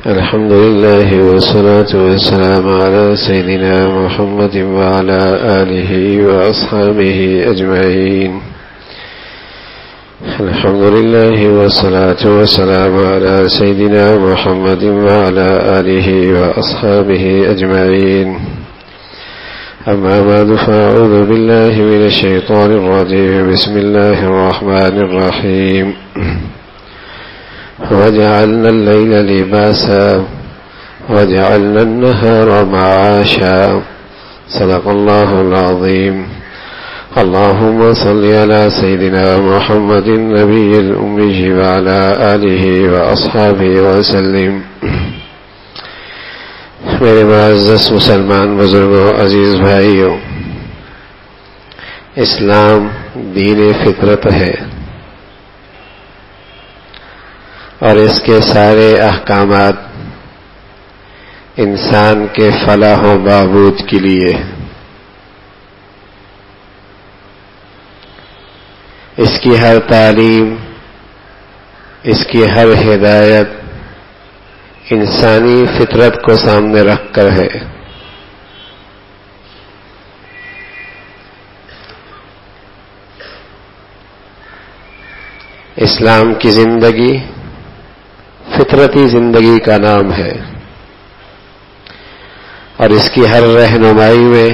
الحمد لله والصلاة والسلام على سيدنا محمد وعلى آله وأصحابه أجمعين. الحمد لله والصلاة والسلام على سيدنا محمد وعلى آله وأصحابه أجمعين. أما بعد فأعوذ بالله من الشيطان الرجيم. بسم الله الرحمن الرحيم. وجعلنا الليل لباسا وجعلنا النهار معاشا. صدق الله العظيم. اللهم صل على سيدنا محمد النبي الأمي وعلى آله وأصحابه وسلم. میرے معزز مسلمان بزرگوں، عزیز بھائیوں، اسلام دین فطرت ہے اور اس کے سارے احکامات انسان کے فلاح و بہبود کے لیے. اس کی ہر تعلیم، اس کی ہر ہدایت انسانی فطرت کو سامنے رکھ کر ہے. اسلام کی زندگی فطرتی زندگی کا نام ہے اور اس کی ہر رہنمائی میں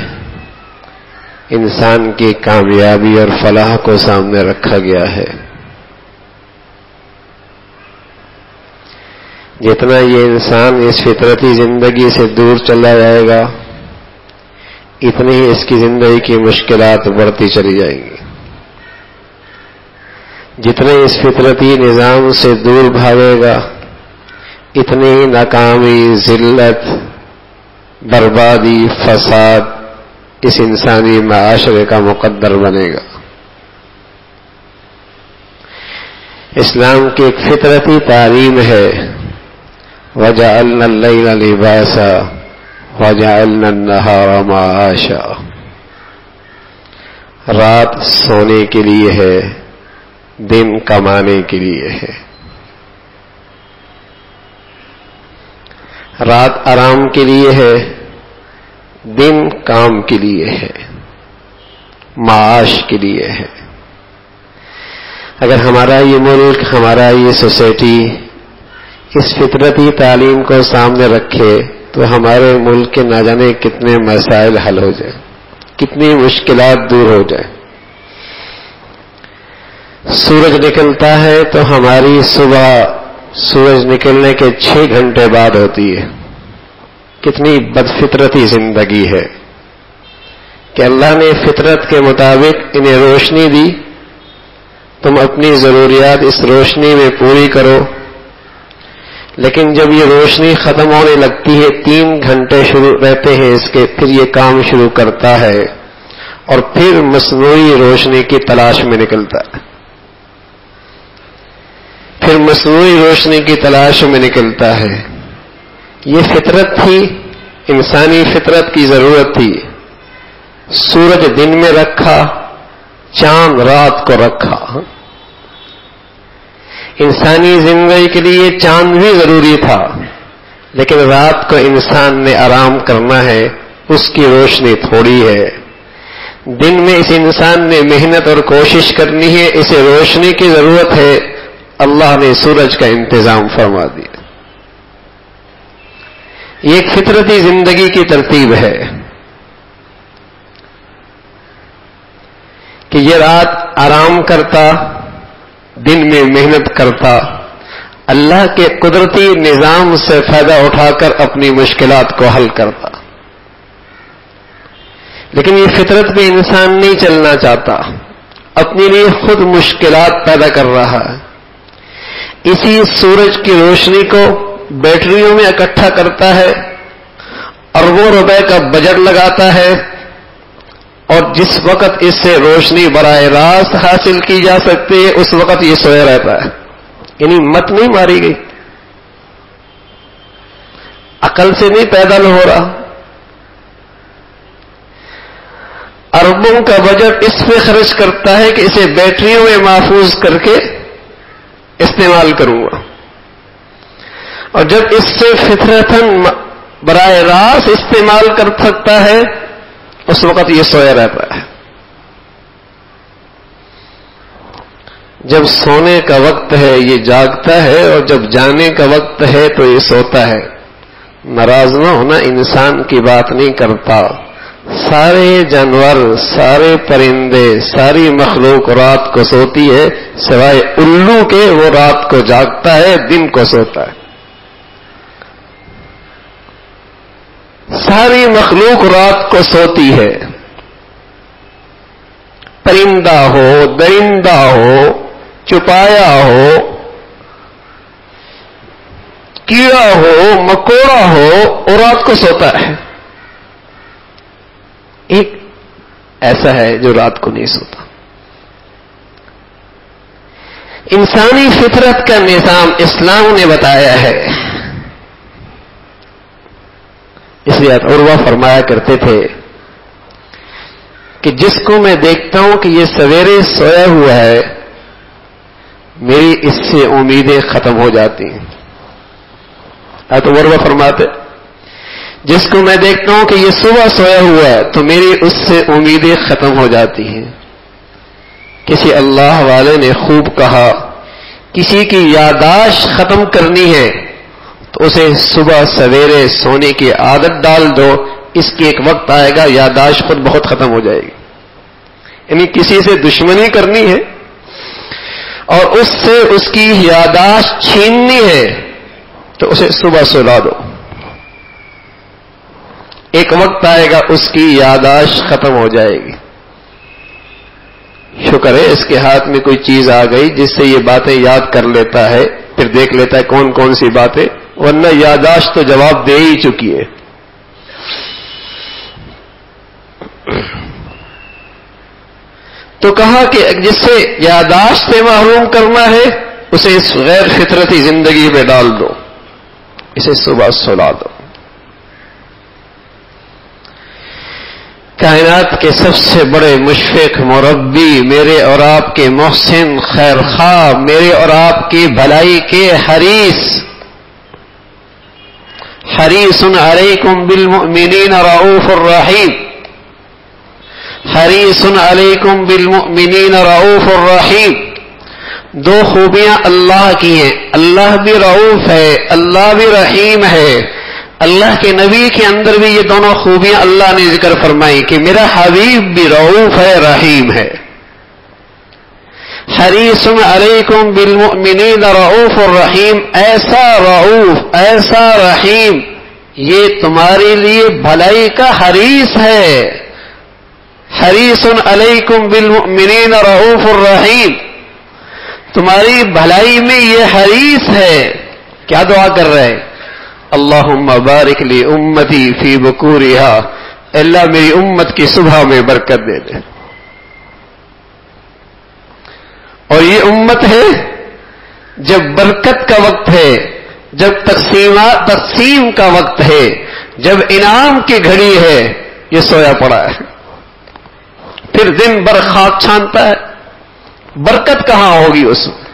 انسان کی کامیابی اور فلاح کو سامنے رکھا گیا ہے. جتنا یہ انسان اس فطرتی زندگی سے دور چلا جائے گا، اتنی ہی اس کی زندگی کی مشکلات بڑھتی چلی جائیں گی. جتنے اس فطرتی نظام سے دور بھاگے گا، اتنی ناکامی، ذلت، بربادی، فساد اس انسانی معاشرے کا مقدر بنے گا. اسلام کی ایک فطرتی تعلیم ہے، وَجَعَلْنَا اللَّيْلَ لِبَاسًا وَجَعَلْنَا النَّهَارَ مَعَاشًا. رات سونے کے لیے ہے، دن کمانے کے لیے ہے. رات آرام کے لیے ہے، دن کام کے لیے ہے، معاش کے لیے ہے. اگر ہمارا یہ ملک، ہمارا یہ سوسائٹی اس فطرتی تعلیم کو سامنے رکھے تو ہمارے ملک کے نہ جانے کتنے مسائل حل ہو جائیں، کتنی مشکلات دور ہو جائیں. سورج نکلتا ہے تو ہماری صبح سورج نکلنے کے 6 گھنٹے بعد ہوتی ہے. کتنی بدفطرتی زندگی ہے کہ اللہ نے فطرت کے مطابق انہیں روشنی دی، تم اپنی ضروریات اس روشنی میں پوری کرو. لیکن جب یہ روشنی ختم ہونے لگتی ہے، 3 گھنٹے شروع رہتے ہیں اس کے، پھر یہ کام شروع کرتا ہے اور پھر مصنوعی روشنی کی تلاش میں نکلتا ہے. پھر مصنوعی روشنی کی تلاش میں نکلتا ہے. یہ فطرت تھی، انسانی فطرت کی ضرورت تھی. سورج دن میں رکھا، چاند رات کو رکھا. انسانی زندگی کے لیے چاند بھی ضروری تھا، لیکن رات کو انسان نے آرام کرنا ہے، اس کی روشنی تھوڑی ہے. دن میں اس انسان نے محنت اور کوشش کرنی ہے، اسے روشنی کی ضرورت ہے. اللہ نے سورج کا انتظام فرما دیا. یہ ایک فطرتی زندگی کی ترتیب ہے کہ یہ رات آرام کرتا، دن میں محنت کرتا، اللہ کے قدرتی نظام سے فائدہ اٹھا کر اپنی مشکلات کو حل کرتا. لیکن یہ فطرت میں انسان نہیں چلنا چاہتا، اپنے لیے خود مشکلات پیدا کر رہا ہے. اسی سورج کی روشنی کو بیٹریوں میں اکٹھا کرتا ہے، اربوں روپے کا بجٹ لگاتا ہے، اور جس وقت اس سے روشنی براہ راست حاصل کی جا سکتی ہے اس وقت یہ سویا رہتا ہے. یعنی مت نہیں ماری گئی، عقل سے نہیں پیدا ہو رہا. اربوں کا بجٹ اس پہ خرچ کرتا ہے کہ اسے بیٹریوں میں محفوظ کر کے استعمال کروں گا. جب اس سے فطرتاً براہ راست استعمال کر سکتا ہے اس وقت یہ سویا رہتا ہے. جب سونے کا وقت ہے یہ جاگتا ہے اور جب جانے کا وقت ہے تو یہ سوتا ہے. ناراض نہ ہونا، انسان کی بات نہیں کرتا. سارے جانور، سارے پرندے، ساری مخلوق رات کو سوتی ہے سوائے الو کے، وہ رات کو جاگتا ہے، دن کو سوتا ہے. ساری مخلوق رات کو سوتی ہے. پرندہ ہو، درندہ ہو، چپایا ہو، کیڑا ہو، مکوڑا ہو، اور رات کو سوتا ہے. ایک ایسا ہے جو رات کو نہیں سوتا. انسانی فطرت کا نظام اسلام نے بتایا ہے. اس لیے عروہ فرمایا کرتے تھے کہ جس کو میں دیکھتا ہوں کہ یہ سویرے سویا ہوا ہے میری اس سے امیدیں ختم ہو جاتی ہیں. تو عروہ فرماتے جس کو میں دیکھتا ہوں کہ یہ صبح سویا ہوا ہے تو میری اس سے امیدیں ختم ہو جاتی ہیں. کسی اللہ والے نے خوب کہا کسی کی یادداشت ختم کرنی ہے تو اسے صبح سویرے سونے کی عادت ڈال دو، اس کی ایک وقت آئے گا یادداشت خود بہت ختم ہو جائے گی. یعنی کسی سے دشمنی کرنی ہے اور اس سے اس کی یادداشت چھیننی ہے تو اسے صبح سلا دو، ایک وقت آئے گا اس کی یادداشت ختم ہو جائے گی. شکر ہے اس کے ہاتھ میں کوئی چیز آ گئی جس سے یہ باتیں یاد کر لیتا ہے، پھر دیکھ لیتا ہے کون کون سی باتیں، ورنہ یادداشت تو جواب دے ہی چکی ہے. تو کہا کہ جس سے یادداشت سے محروم کرنا ہے اسے اس غیر فطرتی زندگی میں ڈال دو، اسے صبح سلا دو. کائنات کے سب سے بڑے مشفق مربی، میرے اور آپ کے محسن خیر خواہ، میرے اور آپ کی بھلائی کے حریص، حریص علیکم بالمؤمنین رؤوف الرحیم، حریص علیکم بالمؤمنین رؤوف الرحیم. دو خوبیاں اللہ کی ہیں، اللہ بھی رؤوف ہے، اللہ بھی رحیم ہے. اللہ کے نبی کے اندر بھی یہ دونوں خوبیاں اللہ نے ذکر فرمائی کہ میرا حبیب بھی رؤوف ہے، رحیم ہے. حریص علیکم بالمؤمنین رؤوف الرحیم، ایسا رؤوف، ایسا رحیم، یہ تمہارے لیے بھلائی کا حریص ہے. حریص علیکم بالمؤمنین رؤوف الرحیم، تمہاری بھلائی میں یہ حریص ہے. کیا دعا کر رہے ہیں؟ اللہم بارک لی امتی فی بکورہا، اللہ میری امت کی صبح میں برکت دے دے. اور یہ امت ہے جب برکت کا وقت ہے، جب تقسیم کا وقت ہے، جب انعام کی گھڑی ہے، یہ سویا پڑا ہے. پھر دن بھر خاک چھانتا ہے، برکت کہاں ہوگی اس میں؟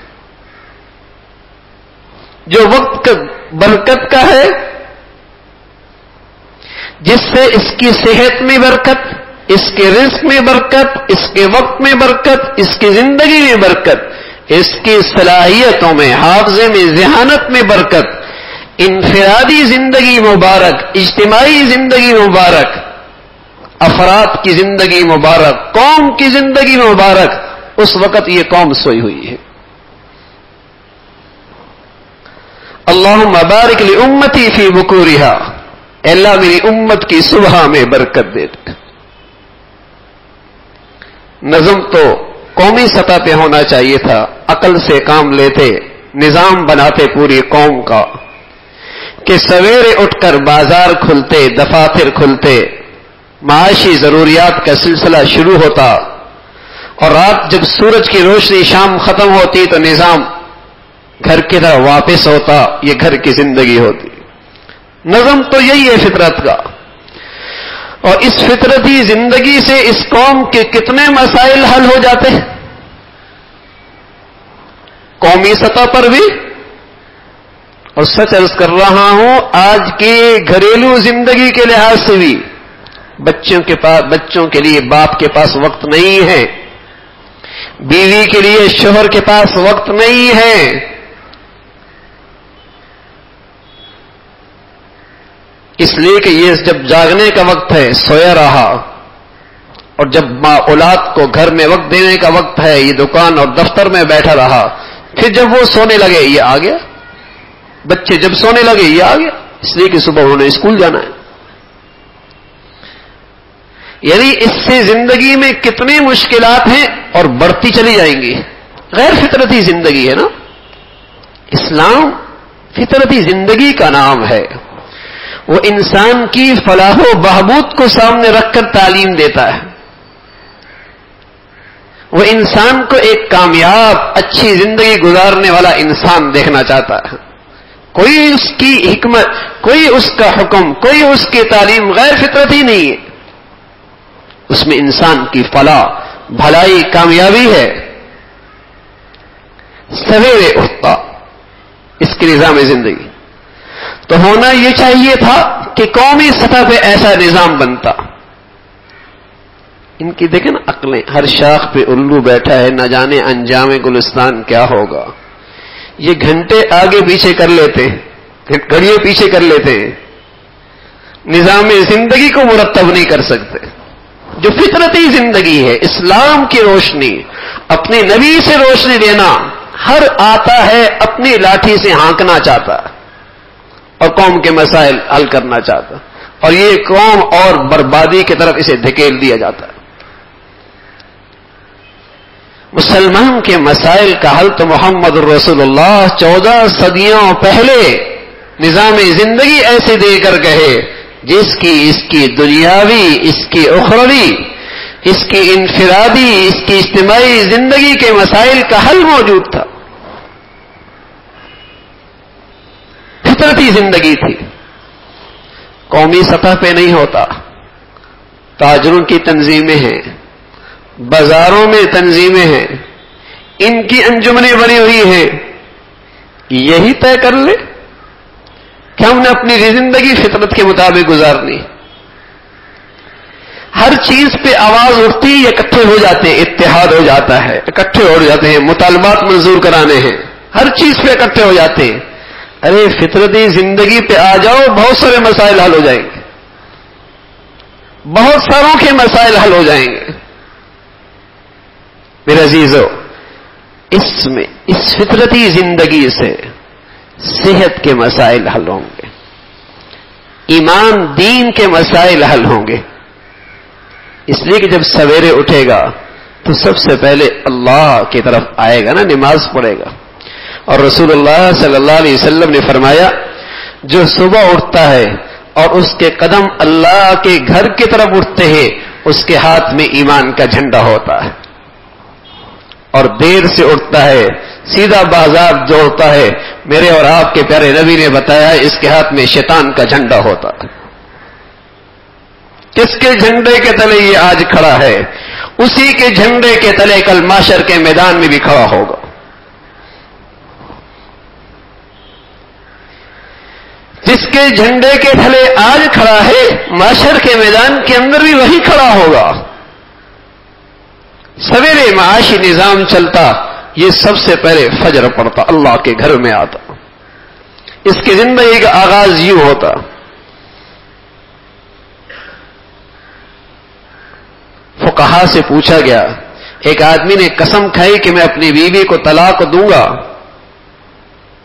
جو وقت برکت کا ہے، جس سے اس کی صحت میں برکت، اس کے رزق میں برکت، اس کے وقت میں برکت، اس کی زندگی میں برکت، اس کی صلاحیتوں میں، حافظے میں، ذہانت میں برکت، انفرادی زندگی مبارک، اجتماعی زندگی مبارک، افراد کی زندگی مبارک، قوم کی زندگی مبارک. اس وقت یہ قوم سوئی ہوئی ہے. اللہم بارک لی امتی فی بکورہا، اللہ میری امت کی صبح میں برکت دے دے. نظم تو قومی سطح پہ ہونا چاہیے تھا، عقل سے کام لیتے، نظام بناتے پوری قوم کا کہ سویرے اٹھ کر بازار کھلتے، دفاتر کھلتے، معاشی ضروریات کا سلسلہ شروع ہوتا، اور رات جب سورج کی روشنی شام ختم ہوتی تو نظام گھر کی طرح واپس ہوتا. یہ گھر کی زندگی ہوتی. نظم تو یہی ہے فطرت کا. اور اس فطرتی زندگی سے اس قوم کے کتنے مسائل حل ہو جاتے ہیں، قومی سطح پر بھی اور سچ عرض کر رہا ہوں آج کی گھریلو زندگی کے لحاظ سے بھی بچوں کے لیے باپ کے پاس وقت نہیں ہے، بیوی کے لیے شوہر کے پاس وقت نہیں ہے، اس لیے کہ یہ جب جاگنے کا وقت ہے سویا رہا، اور جب ماں اولاد کو گھر میں وقت دینے کا وقت ہے یہ دکان اور دفتر میں بیٹھا رہا، پھر جب وہ سونے لگے یہ آ گیا، بچے جب سونے لگے یہ آ گیا، اس لیے کہ صبح انہوں نے اسکول جانا ہے۔ یعنی اس سے زندگی میں کتنی مشکلات ہیں اور بڑھتی چلی جائیں گی۔ غیر فطرتی زندگی ہے نا، اسلام فطرتی زندگی کا نام ہے، وہ انسان کی فلاح و بہبود کو سامنے رکھ کر تعلیم دیتا ہے، وہ انسان کو ایک کامیاب اچھی زندگی گزارنے والا انسان دیکھنا چاہتا ہے۔ کوئی اس کی حکمت، کوئی اس کا حکم، کوئی اس کی تعلیم غیر فطرتی نہیں ہے، اس میں انسان کی فلاح، بھلائی، کامیابی ہے۔ سویرے اٹھتا اس کے نظام زندگی تو ہونا یہ چاہیے تھا کہ قومی سطح پہ ایسا نظام بنتا۔ ان کی دیکھیں نا عقلیں، ہر شاخ پہ الو بیٹھا ہے، نہ جانے انجام گلستان کیا ہوگا۔ یہ گھنٹے آگے پیچھے کر لیتے ہیں، گھڑیوں پیچھے کر لیتے ہیں، نظام زندگی کو مرتب نہیں کر سکتے۔ جو فطرتی زندگی ہے، اسلام کی روشنی، اپنے نبی سے روشنی لینا، ہر آتا ہے اپنی لاٹھی سے ہانکنا چاہتا اور قوم کے مسائل حل کرنا چاہتا، اور یہ قوم اور بربادی کی طرف اسے دھکیل دیا جاتا ہے۔ مسلمان کے مسائل کا حل تو محمد رسول اللہ 14 صدیوں پہلے نظام زندگی ایسے دے کر گئے جس کی اس کی دنیاوی، اس کی اخروی، اس کی انفرادی، اس کی اجتماعی زندگی کے مسائل کا حل موجود تھا۔ فطرتی زندگی تھی، قومی سطح پہ نہیں ہوتا۔ تاجروں کی تنظیمیں ہیں، بازاروں میں تنظیمیں ہیں، ان کی انجمنیں بنی ہوئی ہیں، یہی طے کر لے کہ ہم نے اپنی زندگی فطرت کے مطابق گزارنی۔ ہر چیز پہ آواز اٹھتی ہے، اکٹھے ہو جاتے ہیں، اتحاد ہو جاتا ہے، اکٹھے ہو جاتے ہیں، مطالبات منظور کرانے ہیں، ہر چیز پہ اکٹھے ہو جاتے ہیں۔ ارے فطرتی زندگی پہ آ جاؤ، بہت سارے مسائل حل ہو جائیں گے، بہت ساروں کے مسائل حل ہو جائیں گے۔ میرے عزیزو، اس فطرتی زندگی سے صحت کے مسائل حل ہوں گے، ایمان دین کے مسائل حل ہوں گے۔ اس لیے کہ جب سویرے اٹھے گا تو سب سے پہلے اللہ کی طرف آئے گا نا، نماز پڑھے گا۔ اور رسول اللہ صلی اللہ علیہ وسلم نے فرمایا جو صبح اٹھتا ہے اور اس کے قدم اللہ کے گھر کی طرف اٹھتے ہیں، اس کے ہاتھ میں ایمان کا جھنڈا ہوتا ہے، اور دیر سے اٹھتا ہے، سیدھا بازار جوڑتا ہے، میرے اور آپ کے پیارے نبی نے بتایا اس کے ہاتھ میں شیطان کا جھنڈا ہوتا ہے۔ کس کے جھنڈے کے تلے یہ آج کھڑا ہے، اسی کے جھنڈے کے تلے کل محشر کے میدان میں بھی کھڑا ہوگا۔ جس کے جھنڈے کے تلے آج کھڑا ہے، محشر کے میدان کے اندر بھی وہی کھڑا ہوگا۔ سویرے معاشی نظام چلتا، یہ سب سے پہلے فجر پڑتا، اللہ کے گھر میں آتا، اس کی زندگی کا آغاز یوں ہوتا۔ فقہا سے پوچھا گیا، ایک آدمی نے قسم کھائی کہ میں اپنی بیوی کو طلاق دوں گا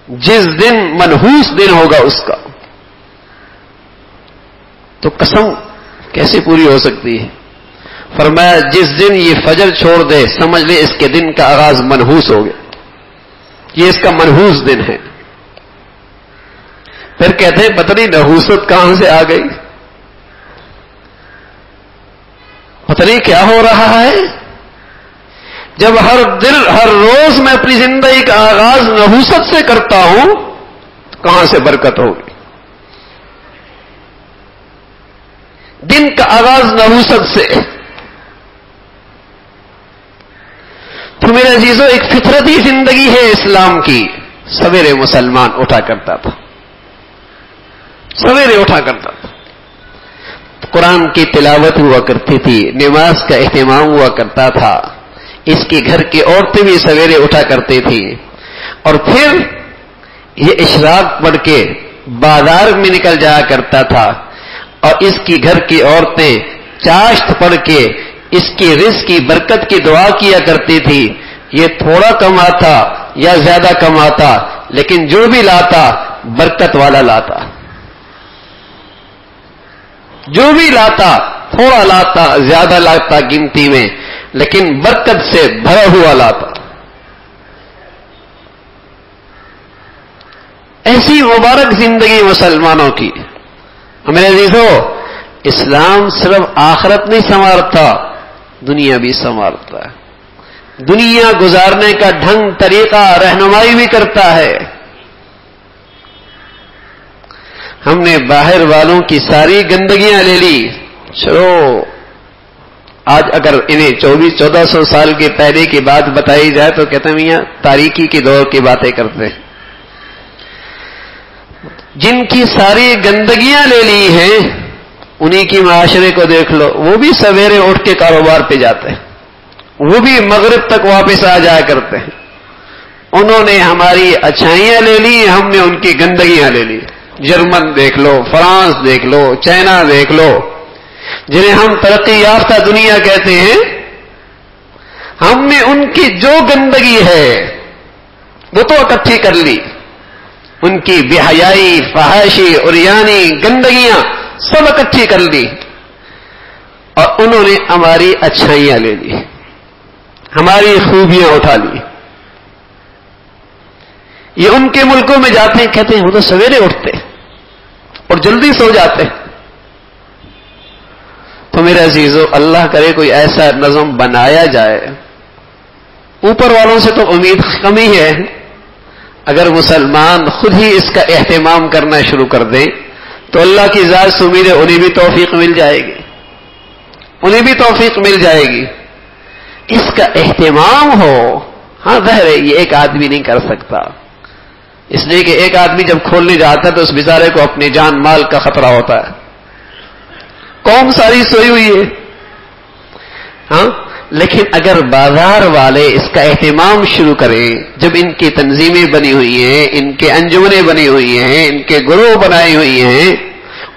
جس دن منحوس دن ہوگا اس کا، تو قسم کیسے پوری ہو سکتی ہے؟ فرمایا جس دن یہ فجر چھوڑ دے سمجھ لے اس کے دن کا آغاز منحوس ہو گیا، یہ اس کا منحوس دن ہے۔ پھر کہتے ہیں پتہ نہیں نحوست کہاں سے آ گئی، پتہ نہیں کیا ہو رہا ہے، جب ہر دن ہر روز میں اپنی زندگی کا آغاز نحوست سے کرتا ہوں تو کہاں سے برکت ہوگی؟ دن کا آغاز نحوست سے۔ تو میرے عزیزو، ایک فطرتی زندگی ہے اسلام کی، سویرے مسلمان اٹھا کرتا تھا، سویرے اٹھا کرتا تھا، قرآن کی تلاوت ہوا کرتی تھی، نماز کا اہتمام ہوا کرتا تھا، اس کے گھر کی عورتیں بھی سویرے اٹھا کرتی تھی، اور پھر یہ اشراق پڑھ کے بازار میں نکل جایا کرتا تھا، اور اس کی گھر کی عورتیں چاشت پڑھ کے اس کی رزق کی برکت کی دعا کیا کرتی تھی. یہ تھوڑا کماتا یا زیادہ کماتا، لیکن جو بھی لاتا برکت والا لاتا، جو بھی لاتا، تھوڑا لاتا زیادہ لاتا گنتی میں، لیکن برکت سے بھرا ہوا لاتا. ایسی مبارک زندگی مسلمانوں کی. میرے عزیزو، اسلام صرف آخرت نہیں سنوارتا، دنیا بھی سنوارتا ہے، دنیا گزارنے کا ڈھنگ طریقہ رہنمائی بھی کرتا ہے. ہم نے باہر والوں کی ساری گندگیاں لے لی. چلو آج اگر انہیں 1400 سال کے پہلے کی بات بتائی جائے تو کہتے ہیں میاں تاریکی کے دور کی باتیں کرتے ہیں. جن کی ساری گندگیاں لے لی ہیں انہی کی معاشرے کو دیکھ لو، وہ بھی سویرے اٹھ کے کاروبار پہ جاتے ہیں، وہ بھی مغرب تک واپس آ جایا کرتے ہیں. انہوں نے ہماری اچھائیاں لے لی، ہم نے ان کی گندگیاں لے لی. جرمن دیکھ لو، فرانس دیکھ لو، چائنا دیکھ لو، جنہیں ہم ترقی یافتہ دنیا کہتے ہیں، ہم نے ان کی جو گندگی ہے وہ تو اکٹھی کر لی. ان کی بے حیائی، فحاشی، عریانی گندگیاں سب اکٹھی کر لی، اور انہوں نے ہماری اچھائیاں لے لی، ہماری خوبیاں اٹھا لی. یہ ان کے ملکوں میں جاتے ہیں، کہتے ہیں وہ تو سویرے اٹھتے اور جلدی سو جاتے. تو میرے عزیزو، اللہ کرے کوئی ایسا نظم بنایا جائے. اوپر والوں سے تو امید کم ہی ہے، اگر مسلمان خود ہی اس کا اہتمام کرنا شروع کر دیں تو اللہ کی ذات سے امید ہے انہیں بھی توفیق مل جائے گی، انہیں بھی توفیق مل جائے گی. اس کا اہتمام ہو. ہاں ظاہر ہے یہ ایک آدمی نہیں کر سکتا، اس لیے کہ ایک آدمی جب کھولنے جاتا ہے تو اس بیچارے کو اپنے جان مال کا خطرہ ہوتا ہے. قوم ساری سوئی ہوئی ہے. ہاں لیکن اگر بازار والے اس کا اہتمام شروع کریں، جب ان کی تنظیمیں بنی ہوئی ہیں، ان کے انجمنیں بنی ہوئی ہیں، ان کے گروہ بنائی ہوئی ہیں،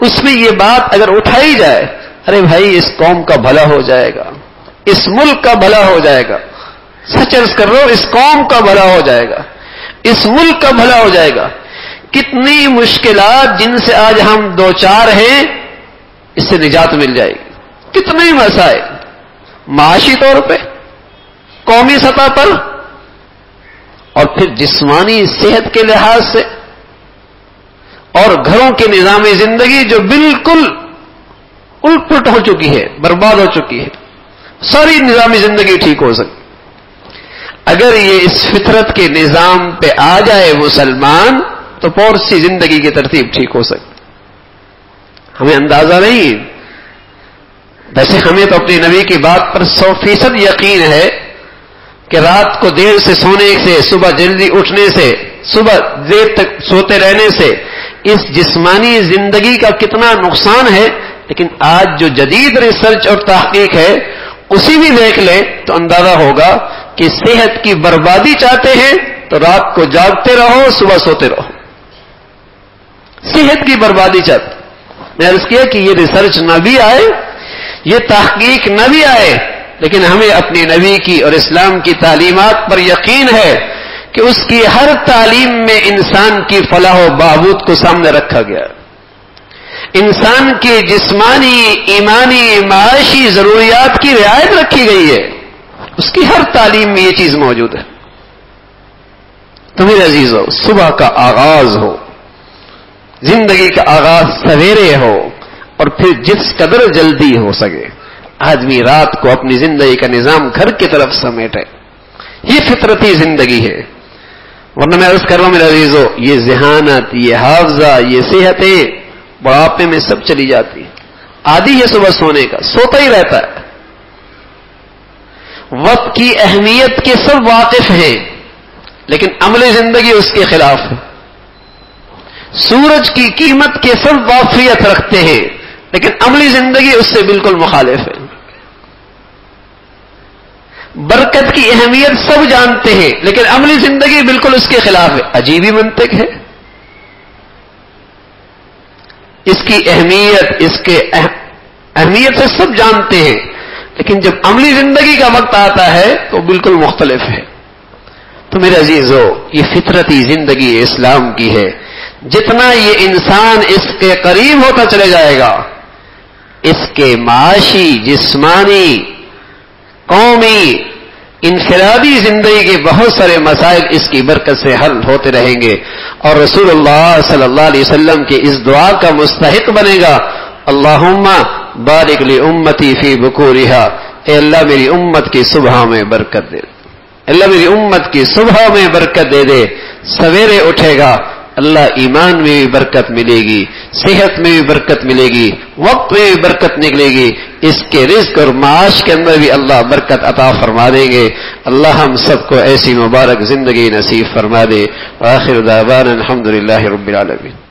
اس میں یہ بات اگر اٹھائی جائے، ارے بھائی اس قوم کا بھلا ہو جائے گا، اس ملک کا بھلا ہو جائے گا، سچ عرض کر رہا ہوں، اس قوم کا بھلا ہو جائے گا، اس ملک کا بھلا ہو جائے گا. کتنی مشکلات جن سے آج ہم دو چار ہیں، اس سے نجات مل جائے گی. کتنے مسائل معاشی طور پہ، قومی سطح پر، اور پھر جسمانی صحت کے لحاظ سے، اور گھروں کے نظام زندگی جو بالکل الٹ پلٹ ہو چکی ہے، برباد ہو چکی ہے. ساری نظامی زندگی ٹھیک ہو سکتی اگر یہ اس فطرت کے نظام پہ آ جائے مسلمان، تو پور سی زندگی کی ترتیب ٹھیک ہو سکتی. ہمیں اندازہ نہیں، ویسے ہمیں تو اپنے نبی کی بات پر 100% یقین ہے کہ رات کو دیر سے سونے سے، صبح جلدی اٹھنے سے، صبح دیر تک سوتے رہنے سے اس جسمانی زندگی کا کتنا نقصان ہے. لیکن آج جو جدید ریسرچ اور تحقیق ہے اسی بھی دیکھ لیں تو اندازہ ہوگا کہ صحت کی بربادی چاہتے ہیں تو رات کو جاگتے رہو، صبح سوتے رہو. صحت کی بربادی چاہتے. میں عرض کیا کہ یہ ریسرچ نہ بھی آئے، یہ تحقیق نہ بھی آئے، لیکن ہمیں اپنے نبی کی اور اسلام کی تعلیمات پر یقین ہے کہ اس کی ہر تعلیم میں انسان کی فلاح و بہبود کو سامنے رکھا گیا. انسان کی جسمانی، ایمانی، معاشی ضروریات کی رعایت رکھی گئی ہے. اس کی ہر تعلیم میں یہ چیز موجود ہے. تو میرے عزیزو، صبح کا آغاز ہو، زندگی کا آغاز سویرے ہو، اور پھر جس قدر جلدی ہو سکے آدمی رات کو اپنی زندگی کا نظام گھر کی طرف سمیٹے. یہ فطرتی زندگی ہے. ورنہ میں عرض کر رہا ہوں میرے عزیزو، یہ ذہانت، یہ حافظہ، یہ صحتیں بڑھاپے میں سب چلی جاتی. عادی ہے صبح سونے کا، سوتا ہی رہتا ہے. وقت کی اہمیت کے سب واقف ہیں، لیکن عملی زندگی اس کے خلاف ہے. سورج کی قیمت کے سب وافیت رکھتے ہیں لیکن عملی زندگی اس سے بالکل مخالف ہے. برکت کی اہمیت سب جانتے ہیں لیکن عملی زندگی بالکل اس کے خلاف ہے. عجیب ہی منطق ہے. اس کی اہمیت اہمیت سے سب جانتے ہیں لیکن جب عملی زندگی کا وقت آتا ہے تو بالکل مختلف ہے. تو میرے عزیزو، یہ فطرتی زندگی اسلام کی ہے. جتنا یہ انسان اس کے قریب ہوتا چلے جائے گا، اس کے معاشی، جسمانی، قومی، انفرادی زندگی کے بہت سارے مسائل اس کی برکت سے حل ہوتے رہیں گے اور رسول اللہ صلی اللہ علیہ وسلم کی اس دعا کا مستحق بنے گا. اللہم بارک لی امتی فی بکورہا، اے اللہ میری امت کی صبح میں برکت دے. اللہ میری امت کی صبح میں برکت دے دے. سویرے اٹھے گا اللہ ایمان میں بھی برکت ملے گی، صحت میں بھی برکت ملے گی، وقت میں بھی برکت نکلے گی، اس کے رزق اور معاش کے اندر بھی اللہ برکت عطا فرما دیں گے. اللہ ہم سب کو ایسی مبارک زندگی نصیب فرما دے. وآخر دعوانا الحمدللہ رب العالمین.